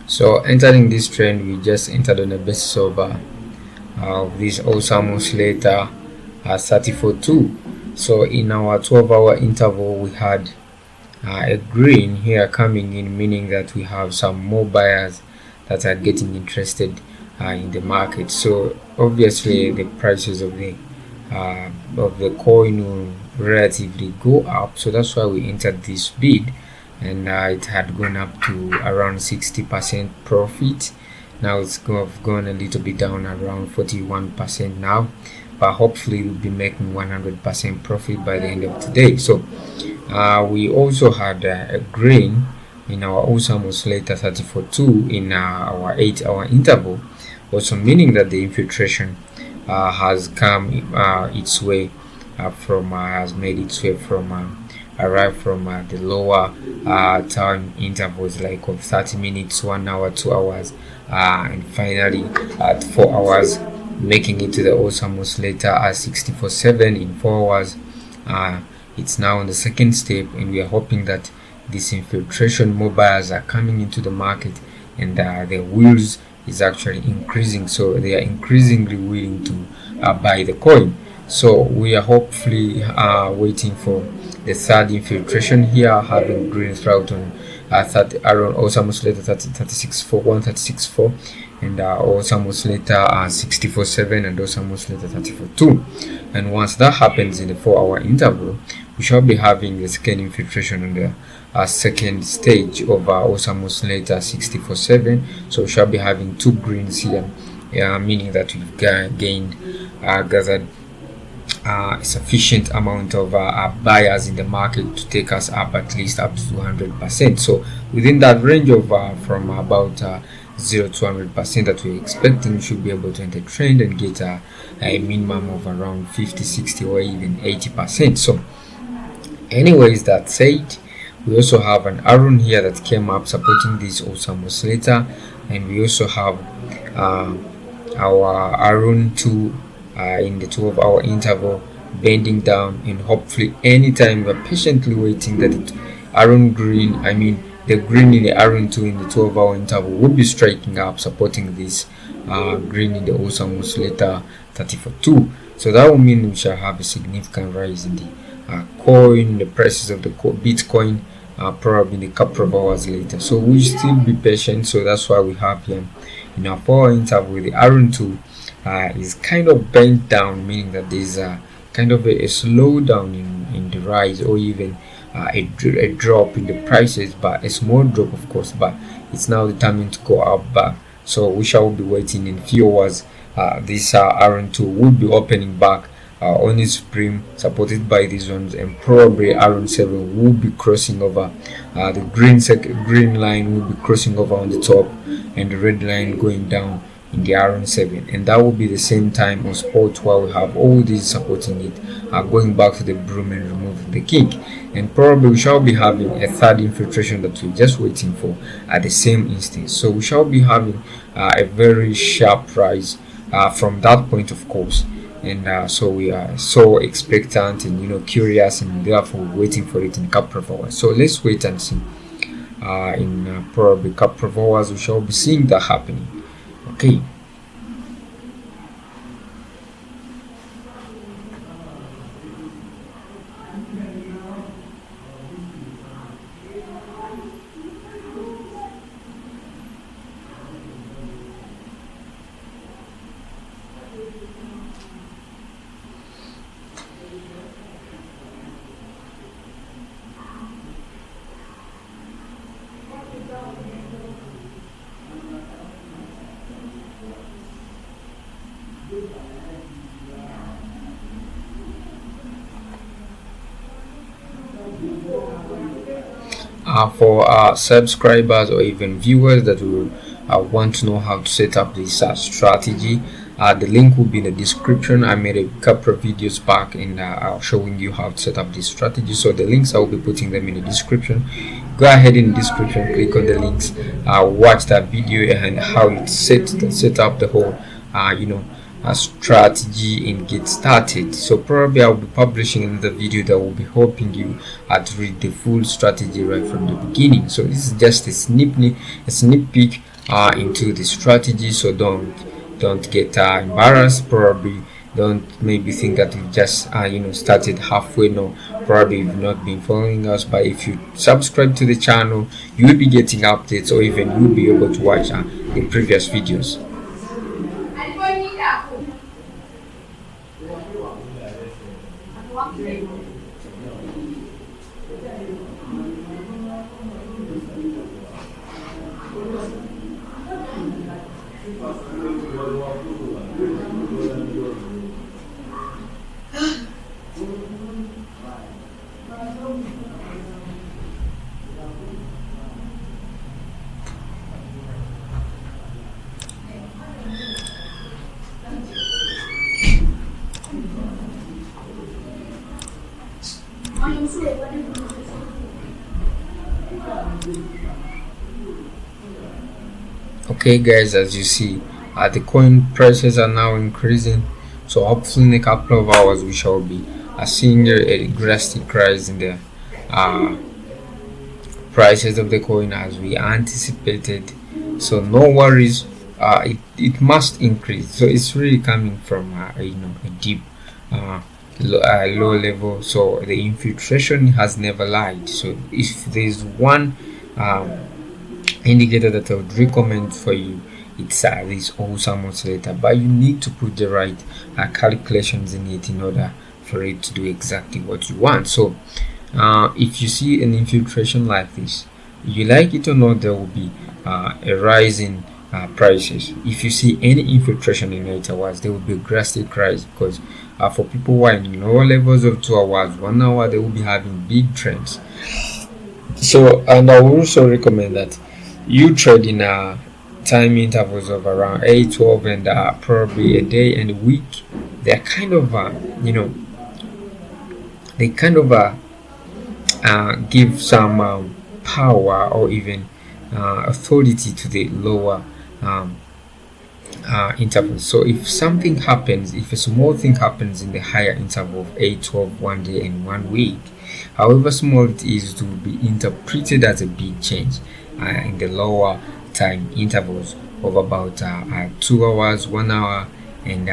So entering this trend, we just entered on the basis of this awesome oscillator 34.2. So in our 12-hour interval, we had a green here coming in, meaning that we have some more buyers that are getting interested in the market. So obviously the prices of the coin will relatively go up, so that's why we entered this bid, and it had gone up to around 60% profit. Now it's gone a little bit down, around 41% now, but hopefully we'll be making 100% profit by the end of today. So we also had a green in our awesome oscillator 34.2 in our 8-hour interval, also meaning that the infiltration has come its way has made its way from arrived from the lower time intervals, like of 30 minutes, 1 hour, 2 hours, and finally at 4 hours, making it to the awesome oscillator at 64.7 in 4 hours. It's now on the second step, and we are hoping that this infiltration, more buyers are coming into the market, and the wheels is actually increasing, so they are increasingly willing to buy the coin. So we are hopefully waiting for the third infiltration here, having green throughout on around awesome oscillator 36.4, 136.4, and awesome oscillator 64.7, and awesome oscillator 34.2. And once that happens in the 4-hour interval, we shall be having the second infiltration on the second stage of awesome oscillator 64.7. So we shall be having two greens here, meaning that we've gathered a sufficient amount of buyers in the market to take us up at least up to 100%. So within that range of from about 0 to 100% that we're expecting, we should be able to enter trend and get a minimum of around 50, 60, or even 80%. So anyways, that said, we also have an arrow here that came up supporting this awesome oscillator, and we also have our arrow 2 in the 12-hour interval bending down, and hopefully anytime we're patiently waiting that the green in the arrow 2 in the 12-hour interval will be striking up, supporting this green in the awesome oscillator 34.2. So that will mean we shall have a significant rise in the coin, the prices of the Bitcoin, probably in a couple of hours later. So we'll still be patient. So that's why we have here in our 4-hour interval the arrow 2 is kind of bent down, meaning that there's kind of a slowdown in the rise, or even a drop in the prices, but a small drop of course, but it's now determined to go up back. So we shall be waiting in a few hours. This RN2 will be opening back on its supreme, supported by these ones, and probably RN7 will be crossing over. The green line will be crossing over on the top, and the red line going down in the RN7, and that will be the same time on spot while we have all these supporting it, going back to the broom and removing the king. And probably we shall be having a third infiltration that we're just waiting for at the same instance. So we shall be having a very sharp rise from that point, of course. And so we are so expectant and curious, and therefore waiting for it in a couple of hours. So let's wait and see. In probably a couple of hours we shall be seeing that happening. Okay. For our subscribers or even viewers that will want to know how to set up this strategy, the link will be in the description. I made a couple of videos back and showing you how to set up this strategy, so the links I will be putting them in the description. Go ahead in the description, click on the links, watch that video and how it set up the whole strategy and get started. So probably I'll be publishing another video that will be helping you to read the full strategy right from the beginning. So this is just a sneak peek into the strategy. So don't get embarrassed. Probably don't maybe think that we just started halfway. No, probably you've not been following us, but if you subscribe to the channel, you will be getting updates, or even you'll be able to watch the previous videos. Okay guys, as you see, the coin prices are now increasing, so hopefully in a couple of hours we shall be seeing a drastic rise in the prices of the coin as we anticipated. So no worries, it must increase. So it's really coming from a deep low level. So the infiltration has never lied. So if there's one indicator that I would recommend for you, it's this awesome oscillator, but you need to put the right calculations in it in order for it to do exactly what you want. So if you see an infiltration like this, you like it or not, there will be a rise in prices. If you see any infiltration in 8 hours, there will be a drastic rise, because for people who are in lower levels of 2 hours, 1 hour, they will be having big trends. So, and I will also recommend that you trade in time intervals of around 8, 12, and probably a day and a week. They're kind of they kind of give some power or even authority to the lower intervals. So if something happens, if a small thing happens in the higher interval of 8, 12, 1 day and 1 week, however small it is, to be interpreted as a big change in the lower time intervals of about 2 hours, 1 hour, and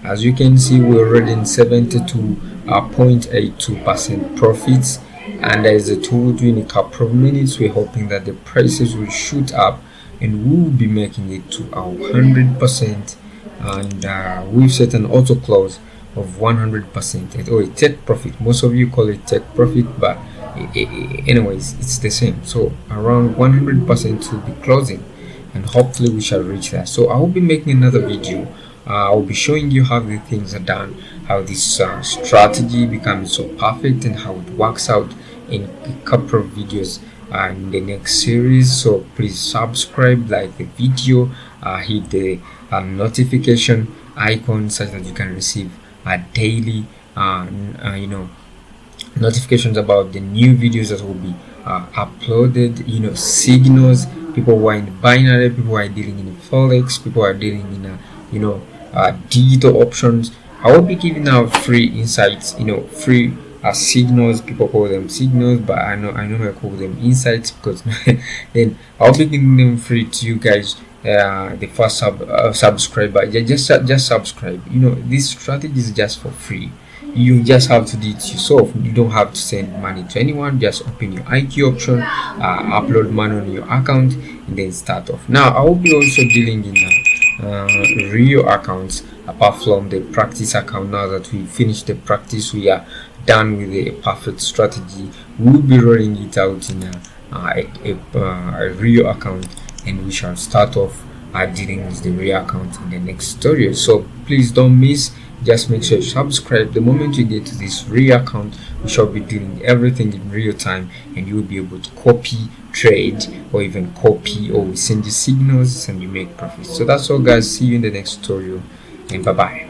as you can see, we're already in 72.82% profits, and as I told you, in a couple of minutes we're hoping that the prices will shoot up and we will be making it to our 100%, and we've set an auto close of 100%, or a take profit. Most of you call it take profit, but anyways, it's the same. So around 100% will be closing, and hopefully we shall reach that. So I will be making another video. I'll be showing you how the things are done, how this strategy becomes so perfect, and how it works out in a couple of videos in the next series. So please subscribe, like the video, hit the notification icon such that you can receive daily notifications about the new videos that will be uploaded. Signals, people who are in binary, people who are dealing in forex, people who are dealing in digital options. I will be giving out free insights, free signals. People call them signals, but I know I call them insights, because then I'll be giving them free to you guys. The first subscriber, just subscribe. This strategy is just for free. You just have to do it yourself. You don't have to send money to anyone. Just open your IQ option, upload money on your account, and then start off. Now I will be also dealing in real accounts, apart from the practice account. Now that we finished the practice, we are done with the perfect strategy. We'll be rolling it out in a real account, and we shall start off dealing with the real account in the next tutorial. So please don't miss. Just make sure you subscribe. The moment you get to this real account, we shall be doing everything in real time, and you will be able to copy, trade, or even copy, or we send you signals and you make profits. So that's all guys. See you in the next tutorial, and bye bye.